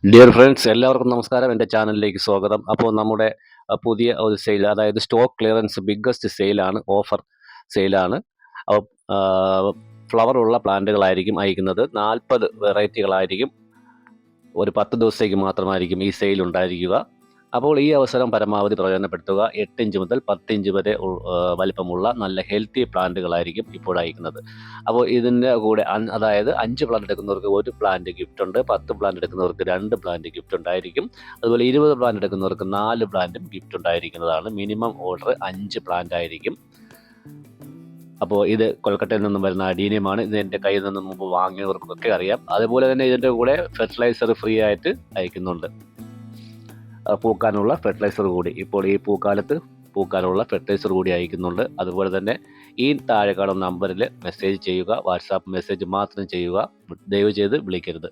Dear friends എല്ലാവർക്കും നമസ്കാരം. എൻ്റെ ചാനലിലേക്ക് സ്വാഗതം. അപ്പോൾ നമ്മുടെ പുതിയ ഒരു സെയിൽ, അതായത് സ്റ്റോക്ക് ക്ലിയറൻസ് ബിഗ്ഗസ്റ്റ് സെയിലാണ്, ഓഫർ സെയിലാണ്. അപ്പോൾ ഫ്ലവറുള്ള പ്ലാന്റുകളായിരിക്കും അയക്കുന്നത്. 40 വെറൈറ്റികളായിരിക്കും. ഒരു 10 ദിവസത്തേക്ക് മാത്രമായിരിക്കും ഈ സെയിൽ ഉണ്ടായിരിക്കുക. അപ്പോൾ ഈ അവസരം പരമാവധി പ്രയോജനപ്പെടുത്തുക. 8 ഇഞ്ച് മുതൽ 10 ഇഞ്ച് വരെ വലിപ്പമുള്ള നല്ല ഹെൽത്തി പ്ലാന്റുകളായിരിക്കും ഇപ്പോൾ അയക്കുന്നത്. അപ്പോൾ ഇതിൻ്റെ കൂടെ അതായത് 5 പ്ലാന്റ് എടുക്കുന്നവർക്ക് 1 പ്ലാന്റ് ഗിഫ്റ്റ് ഉണ്ട്, 10 പ്ലാന്റ് എടുക്കുന്നവർക്ക് 2 പ്ലാന്റ് ഗിഫ്റ്റ് ഉണ്ടായിരിക്കും. അതുപോലെ 20 പ്ലാന്റ് എടുക്കുന്നവർക്ക് 4 പ്ലാന്റും ഗിഫ്റ്റ് ഉണ്ടായിരിക്കുന്നതാണ്. മിനിമം ഓർഡർ 5 പ്ലാന്റ് ആയിരിക്കും. അപ്പോൾ ഇത് കൊൽക്കത്തയിൽ നിന്നും വരുന്ന അഡീനിയമാണ്. ഇത് എൻ്റെ കയ്യിൽ നിന്ന് മുമ്പ് വാങ്ങിയവർക്കൊക്കെ അറിയാം. അതുപോലെ തന്നെ ഇതിൻ്റെ കൂടെ ഫെർട്ടിലൈസർ ഫ്രീ ആയിട്ട് അയക്കുന്നുണ്ട്. പൂക്കാനുള്ള ഫെർട്ടിലൈസർ കൂടി ഇപ്പോൾ ഈ പൂക്കാലത്ത് പൂക്കാനുള്ള ഫെർട്ടിലൈസർ കൂടി അയക്കുന്നുണ്ട്. അതുപോലെ തന്നെ ഈ താഴെ കാണുന്ന നമ്പറിൽ മെസ്സേജ് ചെയ്യുക. വാട്സാപ്പ് മെസ്സേജ് മാത്രം ചെയ്യുക, ദയവ് ചെയ്ത് വിളിക്കരുത്.